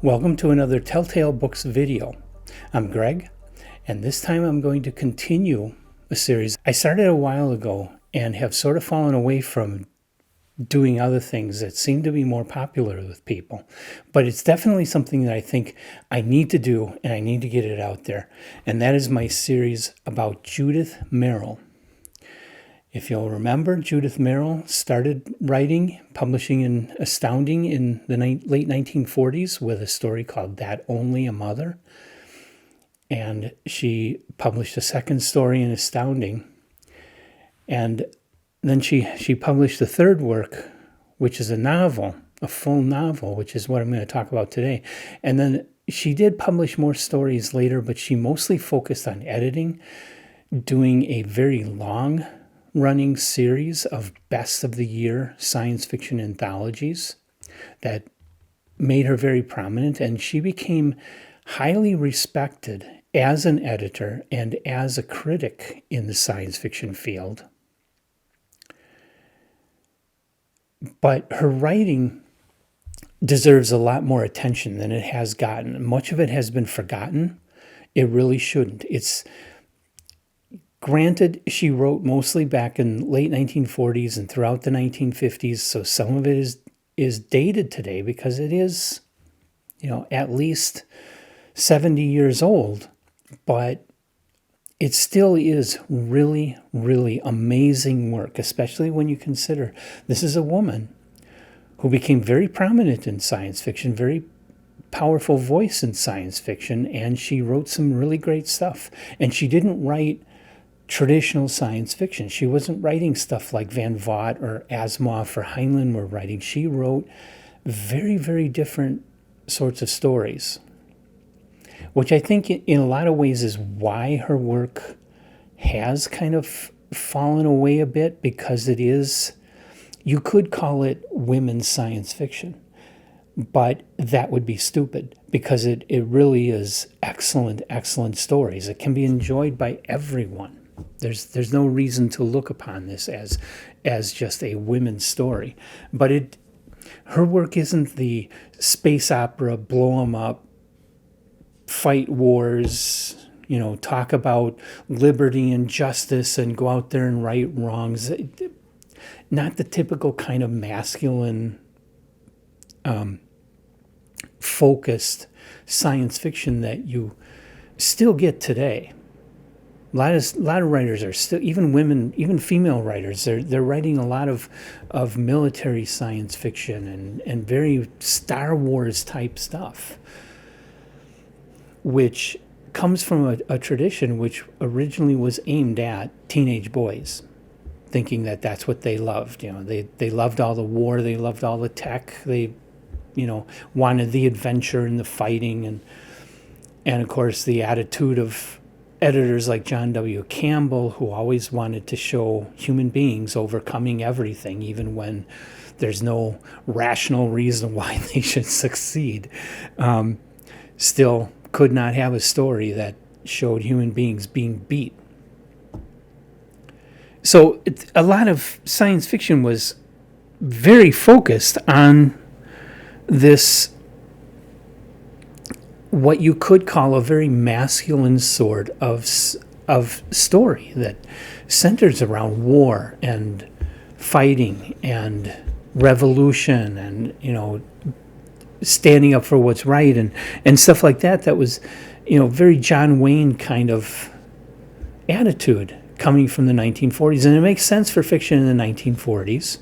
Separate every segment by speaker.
Speaker 1: Welcome to another Telltale Books video. I'm Greg, and this time I'm going to continue a series I started a while ago and have sort of fallen away from doing other things that seem to be more popular with people. But it's definitely something that I think I need to do, and I need to get it out there. And that is my series about Judith Merril. If you'll remember, Judith Merril started writing, publishing in Astounding in the late 1940s with a story called That Only a Mother. And she published a second story in Astounding. And then she published the third work, which is a novel, a full novel, which is what I'm going to talk about today. And then she did publish more stories later, but she mostly focused on editing, doing a very long running series of best of the year science fiction anthologies that made her very prominent, and she became highly respected as an editor and as a critic in the science fiction field. But her writing deserves a lot more attention than it has gotten. Much of it has been forgotten. It really shouldn't. Granted, she wrote mostly back in late 1940s and throughout the 1950s, so some of it is dated today because it is, at least 70 years old. But it still is really, really amazing work, especially when you consider this is a woman who became very prominent in science fiction, very powerful voice in science fiction, and she wrote some really great stuff. And she didn't write traditional science fiction. She wasn't writing stuff like Van Vogt or Asimov or Heinlein were writing. She wrote very, very different sorts of stories, which I think in a lot of ways is why her work has kind of fallen away a bit, because it is, you could call it women's science fiction, but that would be stupid because it really is excellent, excellent stories. It can be enjoyed by everyone. There's no reason to look upon this as just a women's story. But her work isn't the space opera, blow 'em up, fight wars, talk about liberty and justice and go out there and right wrongs. Not the typical kind of masculine focused science fiction that you still get today. A lot of writers are still, even women, even female writers, they're writing a lot of military science fiction and very Star Wars type stuff, which comes from a tradition which originally was aimed at teenage boys, thinking that that's what they loved. They loved all the war, they loved all the tech, they wanted the adventure and the fighting, and of course the attitude of editors like John W. Campbell, who always wanted to show human beings overcoming everything, even when there's no rational reason why they should succeed, still could not have a story that showed human beings being beat. So a lot of science fiction was very focused on this, what you could call a very masculine sort of story that centers around war and fighting and revolution and standing up for what's right and stuff like that. That was very John Wayne kind of attitude coming from the 1940s. And it makes sense for fiction in the 1940s.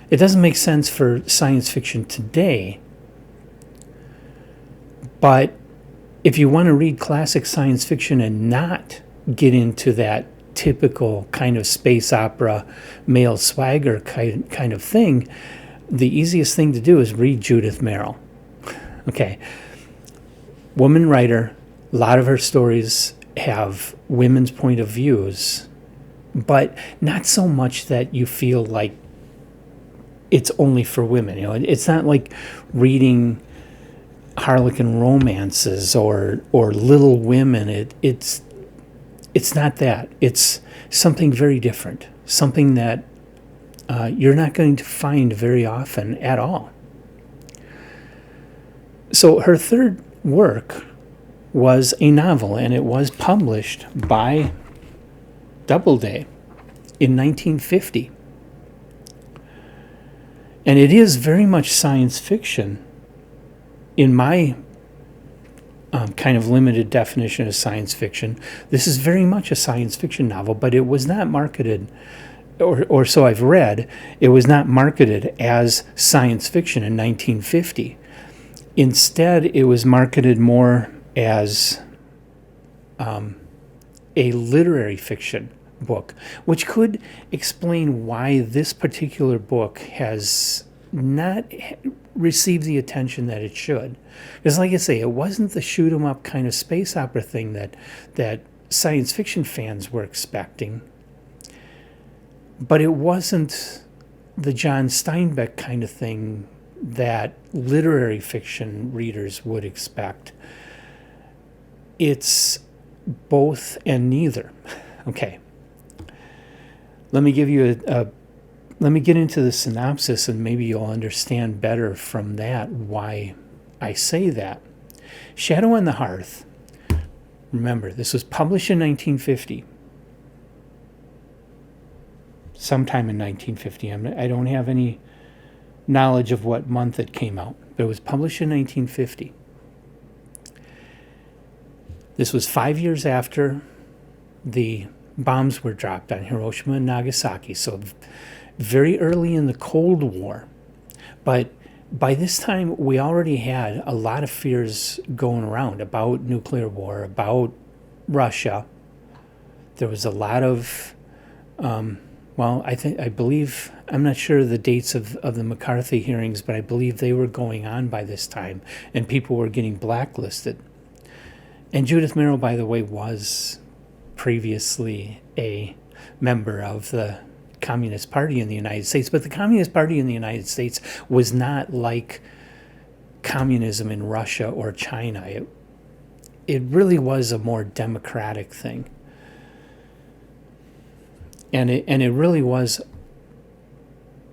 Speaker 1: It doesn't make sense for science fiction today. But if you want to read classic science fiction and not get into that typical kind of space opera, male swagger kind of thing, the easiest thing to do is read Judith Merril. Okay. Woman writer, a lot of her stories have women's point of views, but not so much that you feel like it's only for women. It's not like reading Harlequin romances or Little Women. It's not that. It's something very different, something that you're not going to find very often at all. So her third work was a novel, and it was published by Doubleday in 1950. And it is very much science fiction in my kind of limited definition of science fiction. This is very much a science fiction novel, but it was not marketed, or so I've read, it was not marketed as science fiction in 1950. Instead, it was marketed more as a literary fiction book, which could explain why this particular book has not received the attention that it should. Because, like I say, it wasn't the shoot 'em up kind of space opera thing that science fiction fans were expecting, but it wasn't the John Steinbeck kind of thing that literary fiction readers would expect. It's both and neither. Okay. Let me give you let me get into the synopsis, and maybe you'll understand better from that why I say that. Shadow on the Hearth. Remember, this was published in 1950. Sometime in 1950. I don't have any knowledge of what month it came out, but it was published in 1950. This was 5 years after the bombs were dropped on Hiroshima and Nagasaki, so very early in the Cold War. But by this time, we already had a lot of fears going around about nuclear war, about Russia. There was a lot of, I'm not sure of the dates of the McCarthy hearings, but I believe they were going on by this time, and people were getting blacklisted. And Judith Merril, by the way, was previously a member of the Communist Party in the United States, but the Communist Party in the United States was not like communism in Russia or China. It really was a more democratic thing. And it really was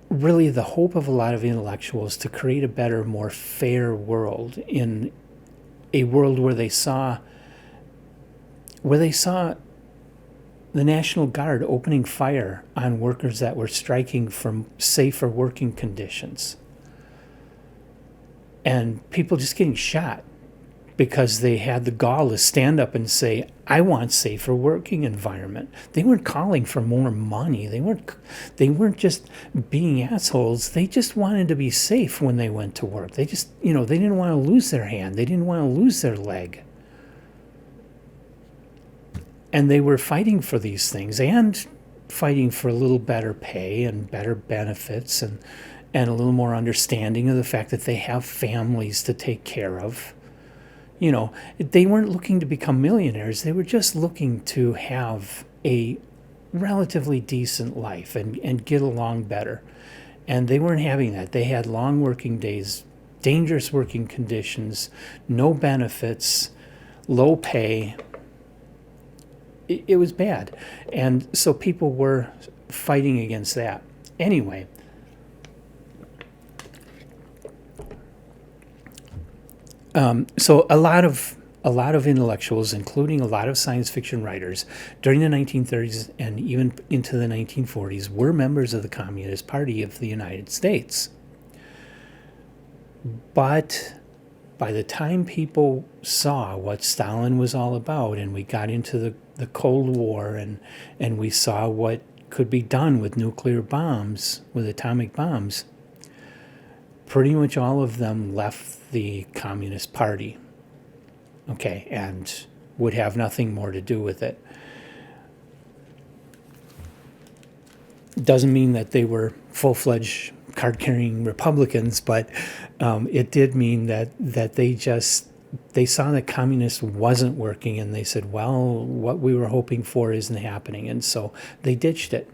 Speaker 1: the hope of a lot of intellectuals to create a better, more fair world, in a world where they saw the National Guard opening fire on workers that were striking for safer working conditions. And people just getting shot because they had the gall to stand up and say, I want safer working environment. They weren't calling for more money. They weren't just being assholes. They just wanted to be safe when they went to work. They just, they didn't want to lose their hand. They didn't want to lose their leg. And they were fighting for these things, and fighting for a little better pay and better benefits, and a little more understanding of the fact that they have families to take care of. They weren't looking to become millionaires. They were just looking to have a relatively decent life and get along better. And they weren't having that. They had long working days, dangerous working conditions, no benefits, low pay. It was bad. And so people were fighting against that. Anyway, so a lot of intellectuals, including a lot of science fiction writers, during the 1930s and even into the 1940s, were members of the Communist Party of the United States. But by the time people saw what Stalin was all about, and we got into the Cold War, and we saw what could be done with nuclear bombs, with atomic bombs, pretty much all of them left the Communist Party, okay, and would have nothing more to do with it. Doesn't mean that they were full-fledged card-carrying Republicans, but it did mean that they saw that communism wasn't working, and they said, well, what we were hoping for isn't happening, and so they ditched it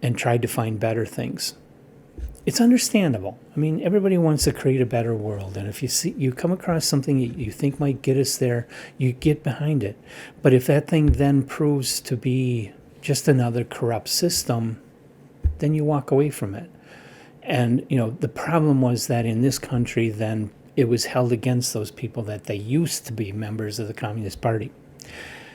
Speaker 1: and tried to find better things. It's understandable. I mean, everybody wants to create a better world, and if you come across something you think might get us there, you get behind it. But if that thing then proves to be just another corrupt system, then you walk away from it. And the problem was that in this country, then it was held against those people that they used to be members of the Communist Party.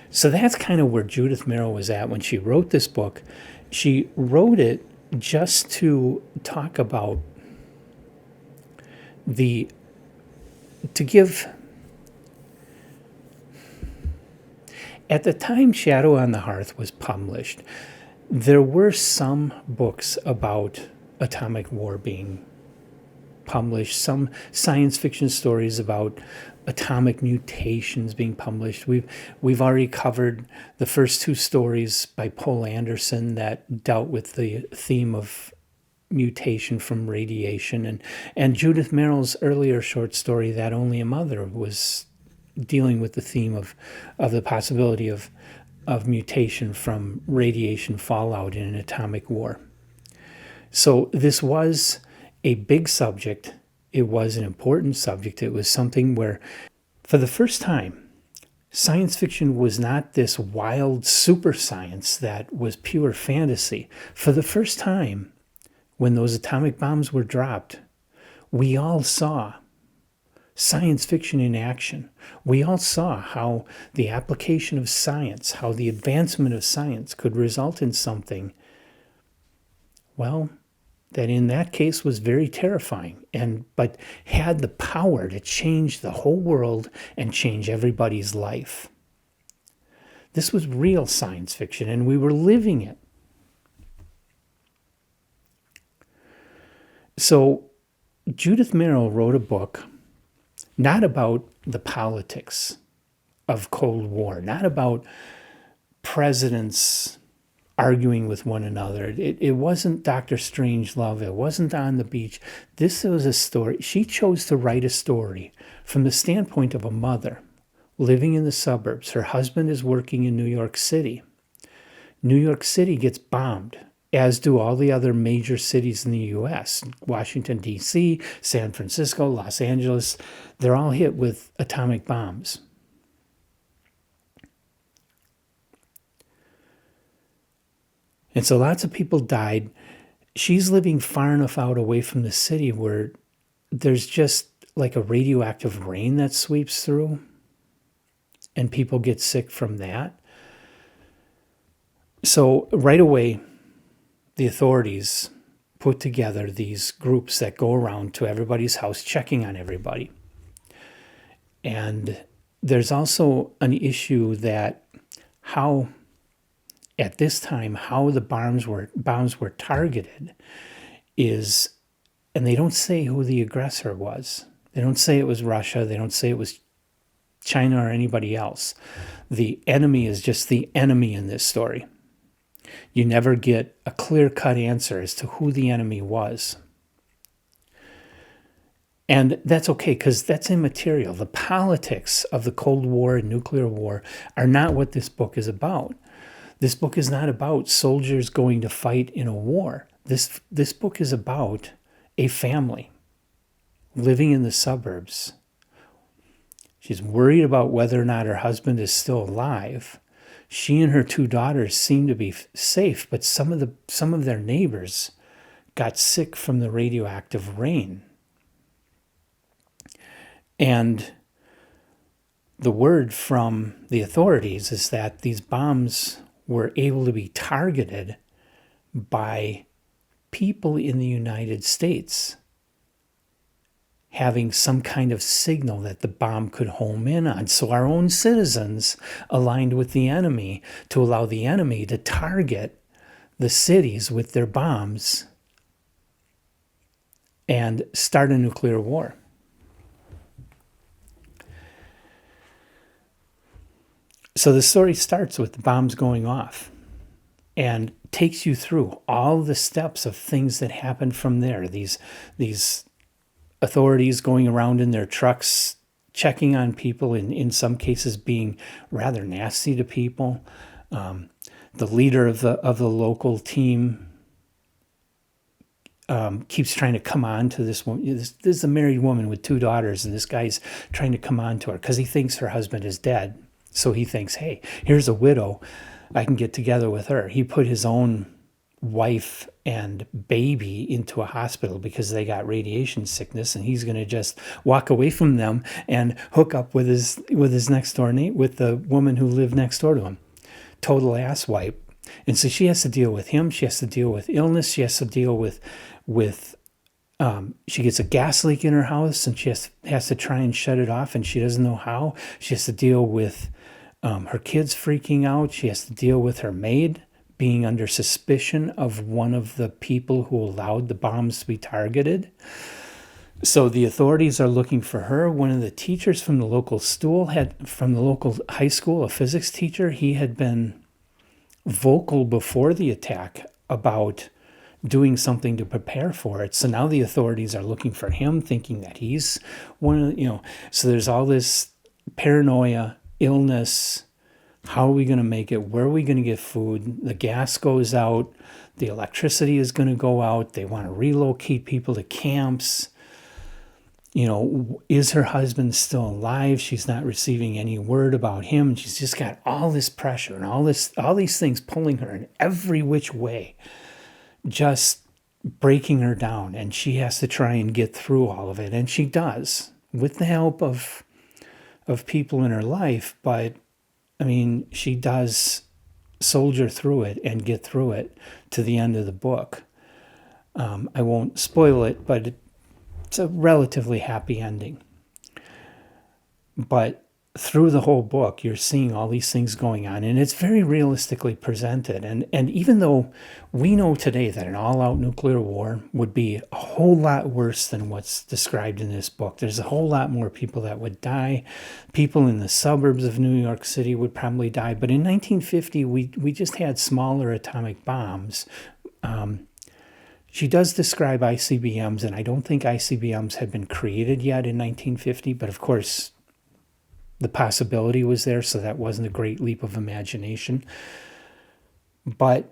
Speaker 1: So that's kind of where Judith Merril was at when she wrote this book. She wrote it just to talk about to give, at the time Shadow on the Hearth was published, there were some books about atomic war being published, some science fiction stories about atomic mutations being published. We've already covered the first two stories by Poul Anderson that dealt with the theme of mutation from radiation, and Judith Merril's earlier short story, That Only a Mother, was dealing with the theme of the possibility of mutation from radiation fallout in an atomic war. So this was a big subject. It was an important subject. It was something where, for the first time, science fiction was not this wild super science that was pure fantasy. For the first time, when those atomic bombs were dropped, we all saw science fiction in action. We all saw how the application of science, how the advancement of science could result in something, well, that in that case was very terrifying, but had the power to change the whole world and change everybody's life. This was real science fiction, and we were living it. So Judith Merril wrote a book not about the politics of Cold War, not about presidents arguing with one another. It wasn't Dr. Strangelove. It wasn't On the Beach. This was a story. She chose to write a story from the standpoint of a mother living in the suburbs. Her husband is working in New York City. New York City gets bombed, as do all the other major cities in the U.S. Washington, D.C., San Francisco, Los Angeles. They're all hit with atomic bombs. And so lots of people died. She's living far enough out away from the city where there's just like a radioactive rain that sweeps through, and people get sick from that. So right away, the authorities put together these groups that go around to everybody's house checking on everybody. And there's also an issue that at this time, how the bombs were targeted is, and they don't say who the aggressor was. They don't say it was Russia. They don't say it was China or anybody else. The enemy is just the enemy in this story. You never get a clear-cut answer as to who the enemy was. And that's okay, because that's immaterial. The politics of the Cold War and nuclear war are not what this book is about. This book is not about soldiers going to fight in a war. This book is about a family living in the suburbs. She's worried about whether or not her husband is still alive. She and her two daughters seem to be safe, but some of their neighbors got sick from the radioactive rain. And the word from the authorities is that these bombs were able to be targeted by people in the United States having some kind of signal that the bomb could home in on. So our own citizens aligned with the enemy to allow the enemy to target the cities with their bombs and start a nuclear war. So the story starts with the bombs going off and takes you through all the steps of things that happened from there. These authorities going around in their trucks, checking on people, in some cases being rather nasty to people. The leader of the local team keeps trying to come on to this woman. This is a married woman with two daughters, and this guy's trying to come on to her because he thinks her husband is dead. So he thinks, hey, here's a widow. I can get together with her. He put his own wife and baby into a hospital because they got radiation sickness, and he's going to just walk away from them and hook up with his next door neighbor, with the woman who lived next door to him. Total asswipe. And so she has to deal with him. She has to deal with illness. She has to deal with she gets a gas leak in her house, and she has to try and shut it off, and she doesn't know how. She has to deal with her kids freaking out. She has to deal with her maid being under suspicion of one of the people who allowed the bombs to be targeted. So the authorities are looking for her. One of the teachers from the local high school, a physics teacher, he had been vocal before the attack about doing something to prepare for it. So now the authorities are looking for him, thinking that he's one of, so there's all this paranoia, illness. How are we going to make it? Where are we going to get food? The gas goes out. The electricity is going to go out. They want to relocate people to camps. Is her husband still alive? She's not receiving any word about him. She's just got all this pressure and all these things pulling her in every which way, just breaking her down. And she has to try and get through all of it. And she does, with the help of people in her life. But she does soldier through it and get through it to the end of the book. I won't spoil it, but it's a relatively happy ending. But through the whole book, you're seeing all these things going on, and it's very realistically presented. And even though we know today that an all-out nuclear war would be a whole lot worse than what's described in this book, there's a whole lot more people that would die. People in the suburbs of New York City would probably die. But in 1950, we just had smaller atomic bombs. She does describe ICBMs, and I don't think ICBMs had been created yet in 1950, but of course, the possibility was there, so that wasn't a great leap of imagination. But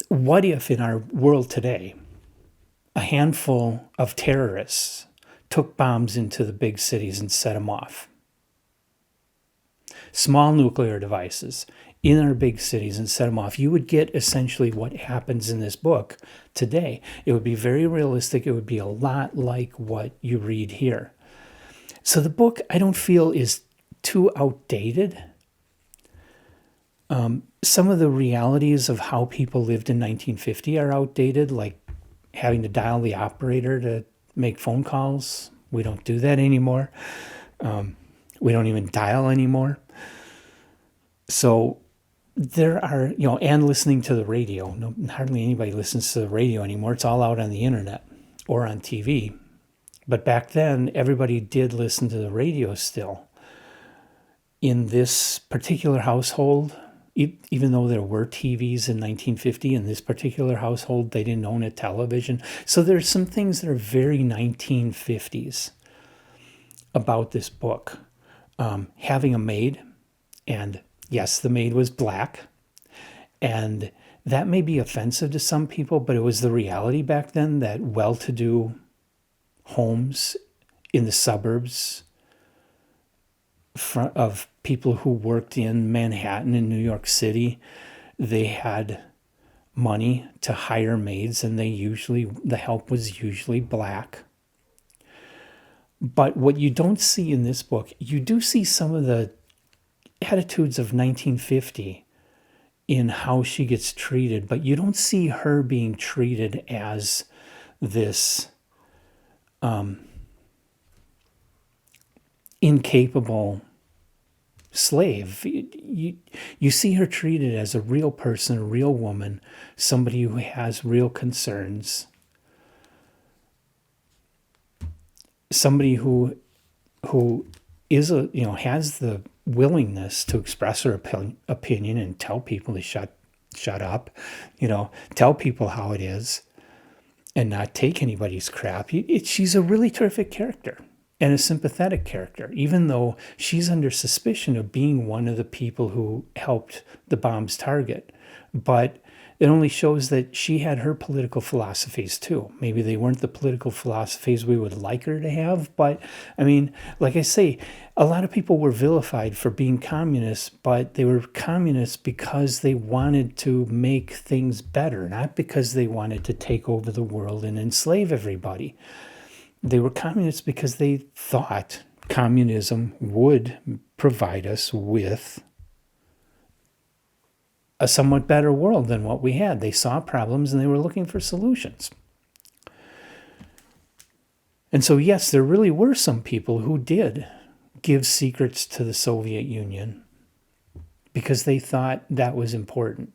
Speaker 1: what if in our world today, a handful of terrorists took bombs into the big cities and set them off? Small nuclear devices in our big cities and set them off. You would get essentially what happens in this book today. It would be very realistic. It would be a lot like what you read here. So the book, I don't feel, is too outdated. Some of the realities of how people lived in 1950 are outdated, like having to dial the operator to make phone calls. We don't do that anymore. We don't even dial anymore. So there are, and listening to the radio. No, hardly anybody listens to the radio anymore. It's all out on the internet or on TV. But back then, everybody did listen to the radio still. In this particular household, even though there were TVs in 1950, in this particular household, they didn't own a television. So there's some things that are very 1950s about this book. Having a maid, and yes, the maid was black, and that may be offensive to some people, but it was the reality back then that well-to-do homes in the suburbs of people who worked in Manhattan and New York City, they had money to hire maids, and the help was usually black. But what you don't see in this book, you do see some of the attitudes of 1950 in how she gets treated, but you don't see her being treated as this incapable slave. You see her treated as a real person, a real woman, somebody who has real concerns, somebody who is has the willingness to express her opinion and tell people to shut up, tell people how it is and not take anybody's crap. She's a really terrific character and a sympathetic character, even though she's under suspicion of being one of the people who helped the bomb's target. But It only shows that she had her political philosophies too. Maybe they weren't the political philosophies we would like her to have, but I mean, like I say, a lot of people were vilified for being communists, but they were communists because they wanted to make things better, not because they wanted to take over the world and enslave everybody. They were communists because they thought communism would provide us with a somewhat better world than what we had. They saw problems and they were looking for solutions. And so, yes, there really were some people who did give secrets to the Soviet Union because they thought that was important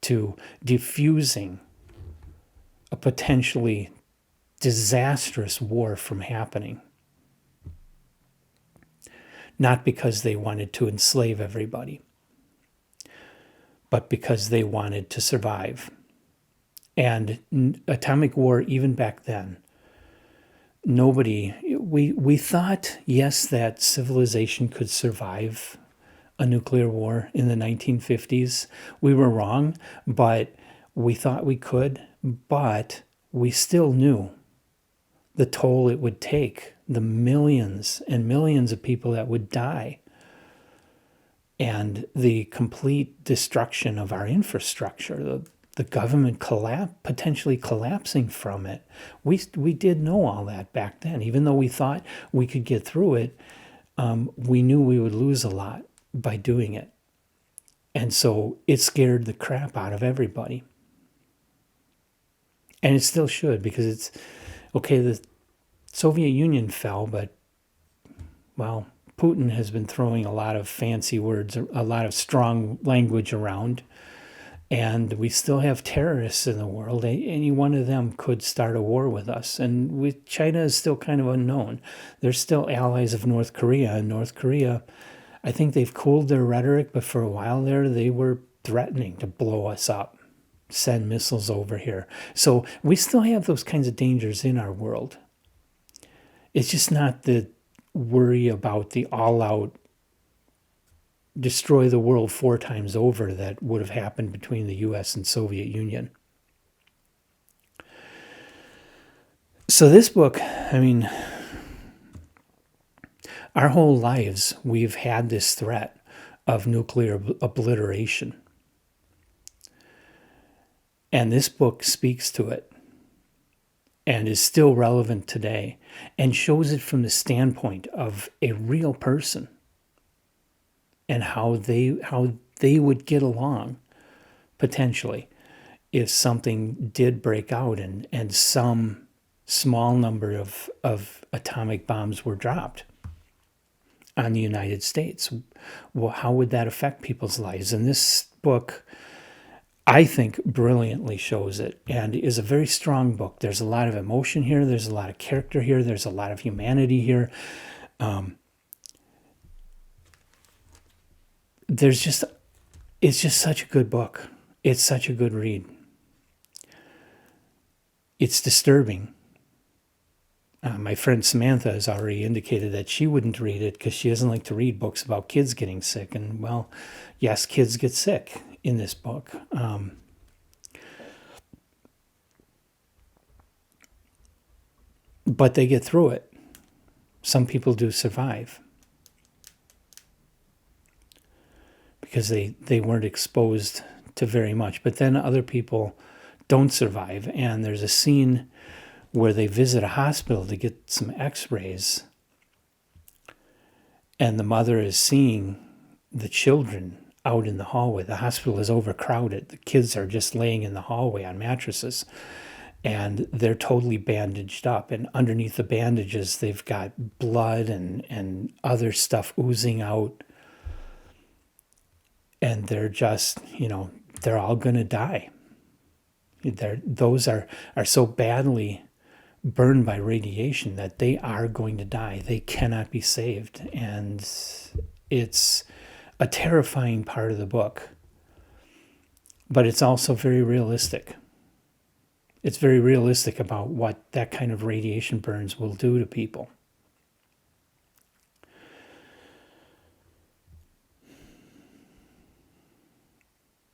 Speaker 1: to diffusing a potentially disastrous war from happening. Not because they wanted to enslave everybody, but because they wanted to survive. And atomic war, even back then, we thought, yes, that civilization could survive a nuclear war in the 1950s. We were wrong, but we thought we could, but we still knew the toll it would take, the millions and millions of people that would die, and the complete destruction of our infrastructure, the government potentially collapsing from it. We did know all that back then. Even though we thought we could get through it, we knew we would lose a lot by doing it. And so it scared the crap out of everybody. And it still should, because it's, okay, the Soviet Union fell, but, well, Putin has been throwing a lot of fancy words, a lot of strong language around, and we still have terrorists in the world. Any one of them could start a war with us. And with China is still kind of unknown. They're still allies of North Korea, and North Korea, I think they've cooled their rhetoric, but for a while there, they were threatening to blow us up, send missiles over here. So we still have those kinds of dangers in our world. It's just not the worry about the all-out destroy the world 4 times over that would have happened between the US and Soviet Union. So this book, I mean, our whole lives we've had this threat of nuclear obliteration. And this book speaks to it and is still relevant today and shows it from the standpoint of a real person and how they would get along potentially if something did break out and some small number of atomic bombs were dropped on the United States. Well, how would that affect people's lives? And this book, I think, brilliantly shows it and is a very strong book. There's a lot of emotion here. There's a lot of character here. There's a lot of humanity here. It's just such a good book. It's such a good read. It's disturbing. My friend Samantha has already indicated that she wouldn't read it because she doesn't like to read books about kids getting sick. And, well, yes, kids get sick in this book. But they get through it. Some people do survive because they weren't exposed to very much. But then other people don't survive. And there's a scene where they visit a hospital to get some x-rays. And the mother is seeing the children out in the hallway. The hospital is overcrowded. The kids are just laying in the hallway on mattresses. And they're totally bandaged up. And underneath the bandages, they've got blood and other stuff oozing out. And they're just, they're all going to die. Those are so badly burned by radiation that they are going to die. They cannot be saved. And it's a terrifying part of the book. But it's also very realistic. It's very realistic about what that kind of radiation burns will do to people.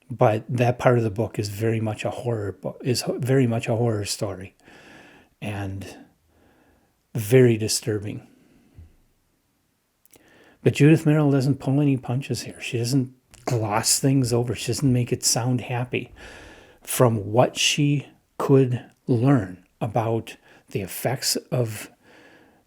Speaker 1: But that part of the book is very much a horror story, and very disturbing. But Judith Merril doesn't pull any punches here. She doesn't gloss things over. She doesn't make it sound happy. From what she could learn about the effects of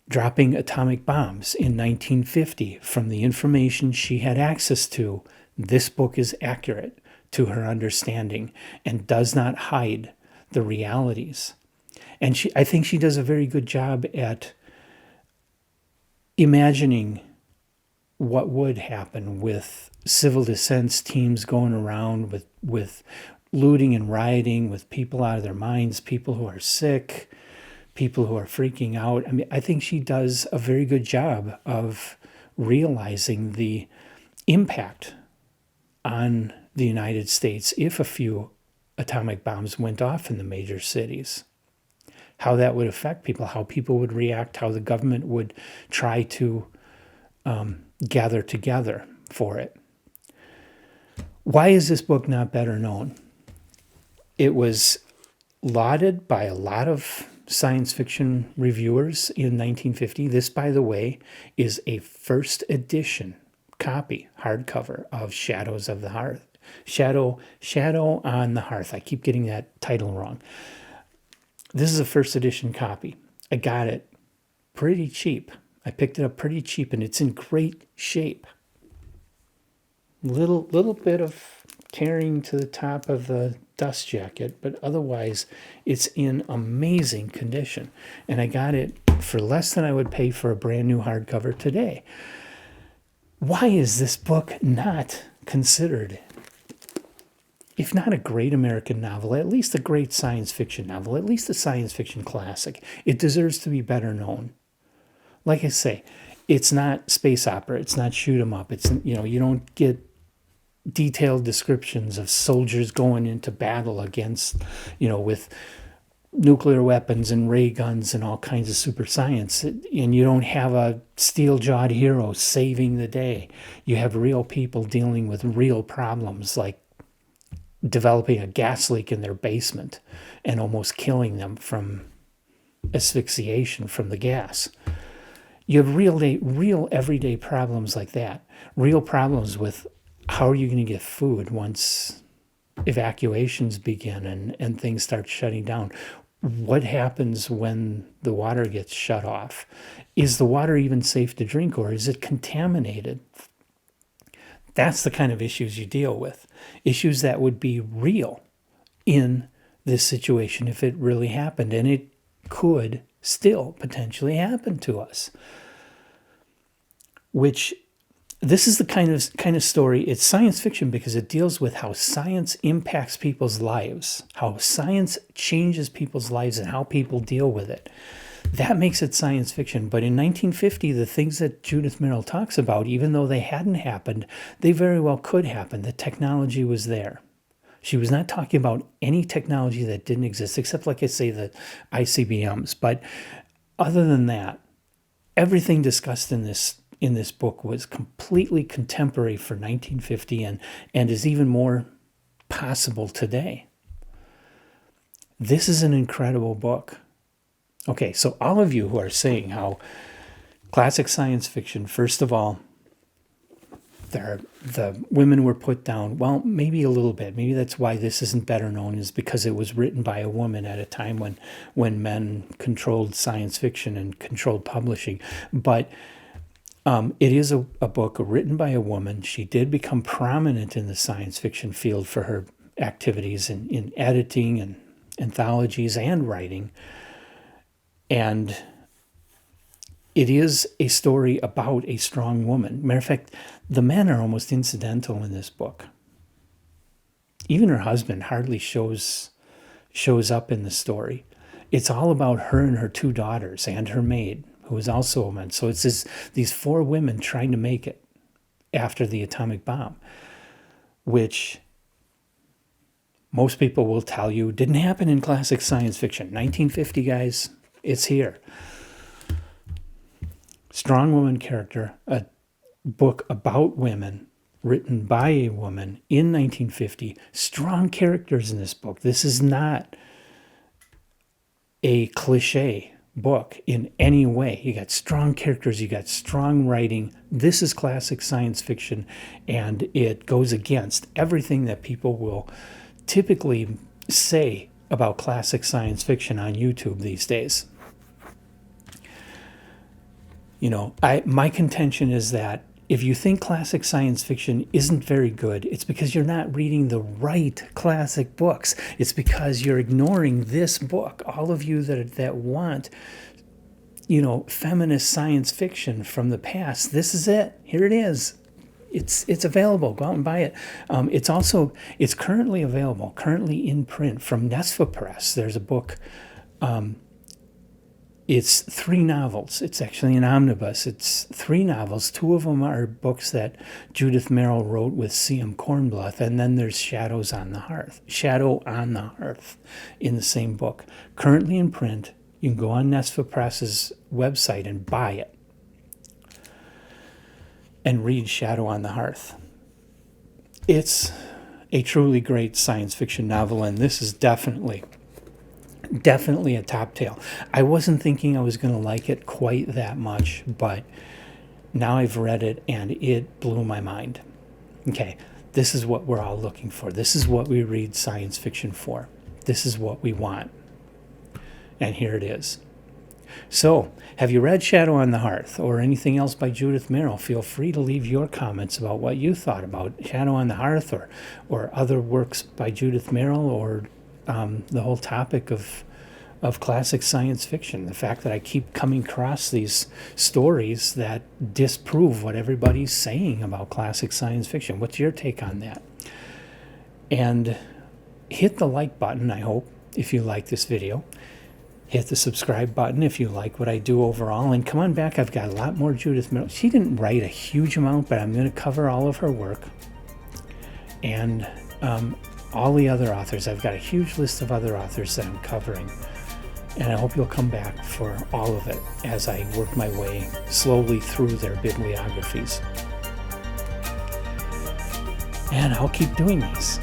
Speaker 1: dropping atomic bombs in 1950, from the information she had access to, this book is accurate to her understanding and does not hide the realities. And I think she does a very good job at imagining what would happen with civil defense teams going around with looting and rioting, with people out of their minds, people who are sick, people who are freaking out. I mean, I think she does a very good job of realizing the impact on the United States if a few atomic bombs went off in the major cities. How that would affect people, how people would react, how the government would try to gather together for it. Why is this book not better known? It was lauded by a lot of science fiction reviewers in 1950. This, by the way, is a first edition copy, hardcover, of Shadows of the Hearth. Shadow on the Hearth. I keep getting that title wrong. This is a first edition copy. I got it pretty cheap. I picked it up pretty cheap, and it's in great shape. Little bit of tearing to the top of the dust jacket, but otherwise it's in amazing condition. And I got it for less than I would pay for a brand new hardcover today. Why is this book not considered, if not a great American novel, at least a great science fiction novel, at least a science fiction classic? It deserves to be better known. Like I say, it's not space opera. It's not shoot 'em up. It's, you don't get detailed descriptions of soldiers going into battle against, with nuclear weapons and ray guns and all kinds of super science. And you don't have a steel-jawed hero saving the day. You have real people dealing with real problems, like developing a gas leak in their basement and almost killing them from asphyxiation from the gas. You have real everyday problems like that. Real problems with how are you going to get food once evacuations begin and things start shutting down? What happens when the water gets shut off? Is the water even safe to drink, or is it contaminated? That's the kind of issues you deal with. Issues that would be real in this situation if it really happened, and it could still potentially happen to us. Which, this is the kind of story, it's science fiction because it deals with how science impacts people's lives, how science changes people's lives and how people deal with it. That makes it science fiction. But in 1950, the things that Judith Merril talks about, even though they hadn't happened, they very well could happen. The technology was there. She was not talking about any technology that didn't exist, except, like I say, the ICBMs. But other than that, everything discussed in this book was completely contemporary for 1950 and is even more possible today. This is an incredible book. Okay, so all of you who are saying how classic science fiction, first of all, the women were put down, well, maybe a little bit. Maybe that's why this isn't better known, is because it was written by a woman at a time when men controlled science fiction and controlled publishing. But it is a book written by a woman. She did become prominent in the science fiction field for her activities in editing and anthologies and writing. And it is a story about a strong woman. Matter of fact, the men are almost incidental in this book. Even her husband hardly shows up in the story. It's all about her and her two daughters and her maid, who is also a woman. So it's these four women trying to make it after the atomic bomb, which most people will tell you didn't happen in classic science fiction. 1950, guys, it's here. Strong woman character, a book about women written by a woman in 1950. Strong characters in this book. This is not a cliche book in any way. You got strong characters, you got strong writing. This is classic science fiction, and it goes against everything that people will typically say about classic science fiction on YouTube these days. My contention is that if you think classic science fiction isn't very good, it's because you're not reading the right classic books. It's because you're ignoring this book. All of you that want, feminist science fiction from the past, this is it. Here it is. It's available. Go out and buy it. It's currently available, currently in print from Nesfa Press. There's a book. It's 3 novels. It's actually an omnibus. It's 3 novels. 2 of them are books that Judith Merril wrote with C.M. Kornbluth, and then there's Shadow on the Hearth in the same book. Currently in print. You can go on Nesfa Press's website and buy it and read Shadow on the Hearth. It's a truly great science fiction novel, and this is definitely a top tale. I wasn't thinking I was going to like it quite that much, but now I've read it and it blew my mind. Okay, this is what we're all looking for. This is what we read science fiction for. This is what we want. And here it is. So, have you read Shadow on the Hearth or anything else by Judith Merril? Feel free to leave your comments about what you thought about Shadow on the Hearth or other works by Judith Merril, or the whole topic of classic science fiction. The fact that I keep coming across these stories that disprove what everybody's saying about classic science fiction. What's your take on that? And hit the like button, I hope, if you like this video. Hit the subscribe button if you like what I do overall. And come on back, I've got a lot more Judith Merril. She didn't write a huge amount, but I'm going to cover all of her work. And all the other authors. I've got a huge list of other authors that I'm covering. And I hope you'll come back for all of it as I work my way slowly through their bibliographies. And I'll keep doing these.